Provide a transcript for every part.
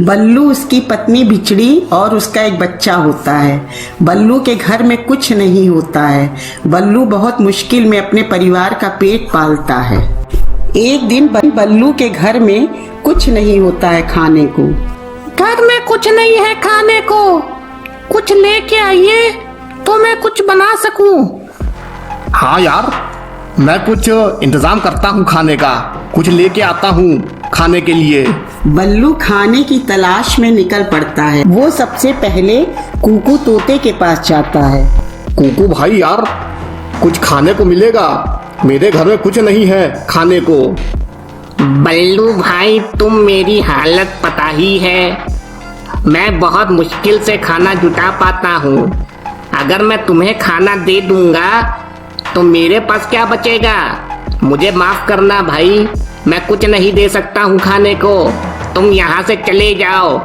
बल्लू, उसकी पत्नी बिछड़ी और उसका एक बच्चा होता है। बल्लू के घर में कुछ नहीं होता है। बल्लू बहुत मुश्किल में अपने परिवार का पेट पालता है। एक दिन बल्लू के घर में कुछ नहीं होता है खाने को। घर में कुछ नहीं है खाने को, कुछ लेके आइए तो मैं कुछ बना सकूं। हाँ यार, मैं कुछ इंतजाम करता हूँ खाने का, कुछ लेके आता हूँ खाने के लिए। बल्लू खाने की तलाश में निकल पड़ता है। वो सबसे पहले कुकू तोते के पास जाता है। कुकू भाई यार, कुछ खाने को मिलेगा? मेरे घर में कुछ नहीं है खाने को। बल्लू भाई, तुम मेरी हालत पता ही है। मैं बहुत मुश्किल से खाना जुटा पाता हूँ। अगर मैं तुम्हें खाना दे दूंगा तो मेरे पास क्या बचेगा? मुझे माफ करना भाई, मैं कुछ नहीं दे सकता हूँ खाने को। तुम यहाँ से चले जाओ।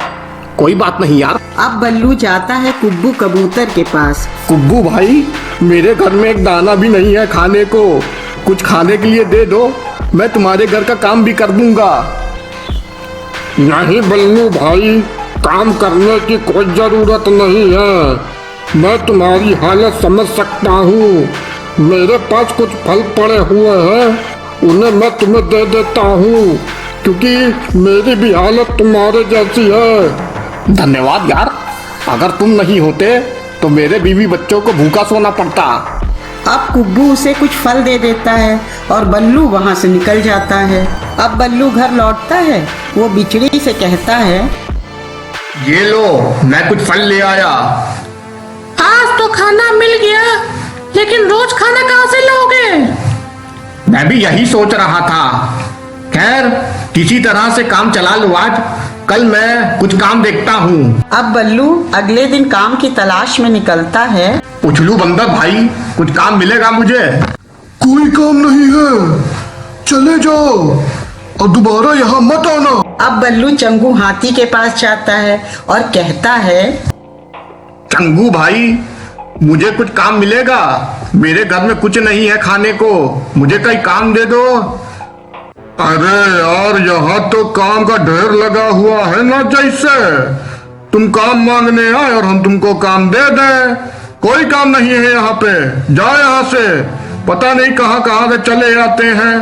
कोई बात नहीं यार। अब बल्लू जाता है कुब्बू कबूतर के पास। कुब्बू भाई, मेरे घर में एक दाना भी नहीं है खाने को, कुछ खाने के लिए दे दो, मैं तुम्हारे घर का काम भी कर दूंगा। नहीं बल्लू भाई, काम करने की कोई जरूरत नहीं है। मैं तुम्हारी हालत समझ सकता हूँ। मेरे पास कुछ फल पड़े हुए हैं, उन्हें मैं तुम्हें दे देता हूँ, क्योंकि मेरी भी हालत तुम्हारे जैसी है। धन्यवाद यार, अगर तुम नहीं होते तो मेरे बीवी बच्चों को भूखा सोना पड़ता। अब कुब्बू उसे कुछ फल दे देता है और बल्लू वहाँ से निकल जाता है। अब बल्लू घर लौटता है। वो बिछड़ी से कहता है, ये लो, मैं कुछ फल ले आया। आज तो खाना मिल गया, लेकिन रोज खाना कहाँ से लाओगे? मैं भी यही सोच रहा था। खैर, किसी तरह से काम चला लो आज, कल मैं कुछ काम देखता हूँ। अब बल्लू अगले दिन काम की तलाश में निकलता है। उछलू बंदर भाई, कुछ काम मिलेगा मुझे? कोई काम नहीं है, चले जाओ और दोबारा यहाँ मत आना। अब बल्लू चंगू हाथी के पास जाता है और कहता है, चंगू भाई, मुझे कुछ काम मिलेगा? मेरे घर में कुछ नहीं है खाने को, मुझे कहीं काम दे दो। अरे यार, यहाँ तो काम का ढेर लगा हुआ है ना, जैसे तुम काम मांगने आए और हम तुमको काम दे दें। कोई काम नहीं है यहाँ पे, जाओ यहाँ से। पता नहीं कहाँ कहाँ से चले आते हैं।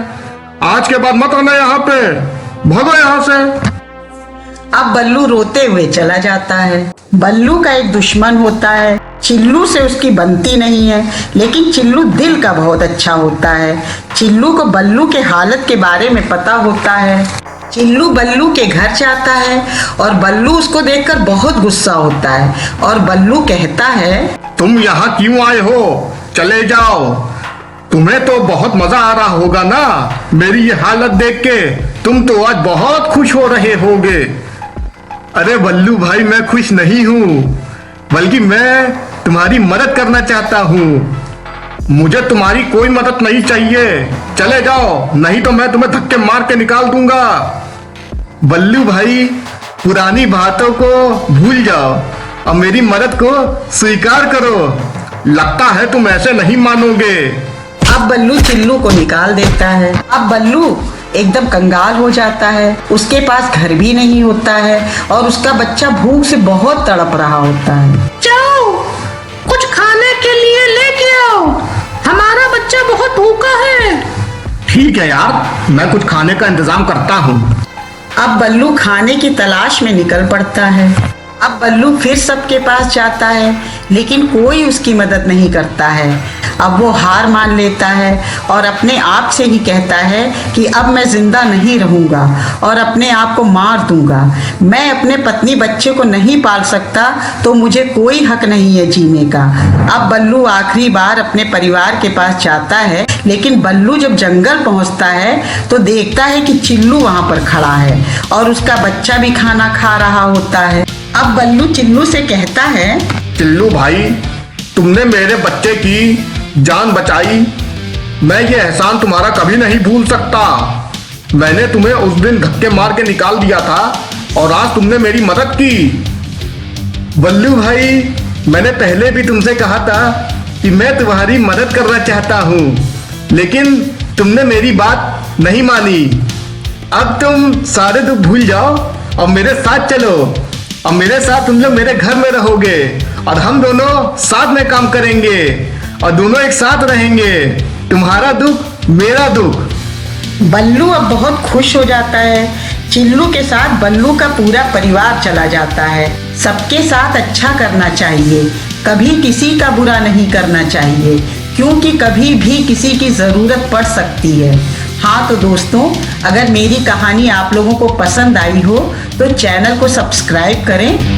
आज के बाद मत आना यहाँ पे, भागो यहाँ से। अब बल्लू रोते हुए चला जाता है। बल्लू का एक दुश्मन होता है। चिल्लू से उसकी बनती नहीं है, लेकिन चिल्लू दिल का बहुत अच्छा होता है। चिल्लू को बल्लू के हालत के बारे में पता होता है। चिल्लू बल्लू के घर जाता है और बल्लू उसको देखकर बहुत गुस्सा होता है और बल्लू कहता है, तुम यहाँ क्यों आए हो? चले जाओ। तुम्हें तो बहुत मजा आ रहा होगा ना मेरी ये हालत देख के। तुम तो आज बहुत खुश हो रहे होगे। अरे बल्लू भाई, मैं खुश नहीं हूँ, बल्कि मैं तुम्हारी मदद करना चाहता हूँ। मुझे तुम्हारी कोई मदद नहीं चाहिए। चले जाओ, नहीं तो मैं तुम्हें धक्के मार के निकाल दूंगा। बल्लू भाई, पुरानी बातों को भूल जाओ और मेरी मदद को स्वीकार करो। लगता है तुम ऐसे नहीं मानोगे। अब बल्लू चिल्लू को निकाल देता है। अब बल्लू एकदम कंगाल हो जाता है। उसके पास घर भी नहीं होता है और उसका बच्चा भूख से बहुत तड़प रहा होता है। जाओ, कुछ खाने के लिए लेके आओ, हमारा बच्चा बहुत भूखा है। ठीक है यार, मैं कुछ खाने का इंतजाम करता हूँ। अब बल्लू खाने की तलाश में निकल पड़ता है। अब बल्लू फिर सबके पास जाता है, लेकिन कोई उसकी मदद नहीं करता है। अब वो हार मान लेता है और अपने आप से ही कहता है कि अब मैं जिंदा नहीं रहूंगा और अपने आप को मार दूंगा। मैं अपने पत्नी बच्चे को नहीं पाल सकता, तो मुझे कोई हक नहीं है जीने का। अब बल्लू आखिरी बार अपने परिवार के पास जाता है, लेकिन बल्लू जब जंगल पहुंचता है तो देखता है कि चिल्लू वहां पर खड़ा है और उसका बच्चा भी खाना खा रहा होता है। अब बल्लू चिल्लू से कहता है, चिल्लू भाई, तुमने मेरे बच्चे की जान बचाई। मैं ये एहसान तुम्हारा कभी नहीं भूल सकता। मैंने तुम्हें उस दिन धक्के मार के निकाल दिया था और आज तुमने मेरी मदद की। बल्लू भाई, मैंने पहले भी तुमसे कहा था कि मैं तुम्हारी मदद करना चाहता हूँ, लेकिन तुमने मेरी बात नहीं मानी। अब तुम सारे दुख भूल जाओ और मेरे साथ चलो, और मेरे साथ तुम लोग मेरे घर में रहोगे और हम दोनों साथ में काम करेंगे और दोनों एक साथ रहेंगे। तुम्हारा दुख मेरा दुख। बल्लू अब बहुत खुश हो जाता है। चिल्लू के साथ बल्लू का पूरा परिवार चला जाता है। सबके साथ अच्छा करना चाहिए, कभी किसी का बुरा नहीं करना चाहिए, क्योंकि कभी भी किसी की ज़रूरत पड़ सकती है। हाँ तो दोस्तों, अगर मेरी कहानी आप लोगों को पसंद आई हो तो चैनल को सब्सक्राइब करें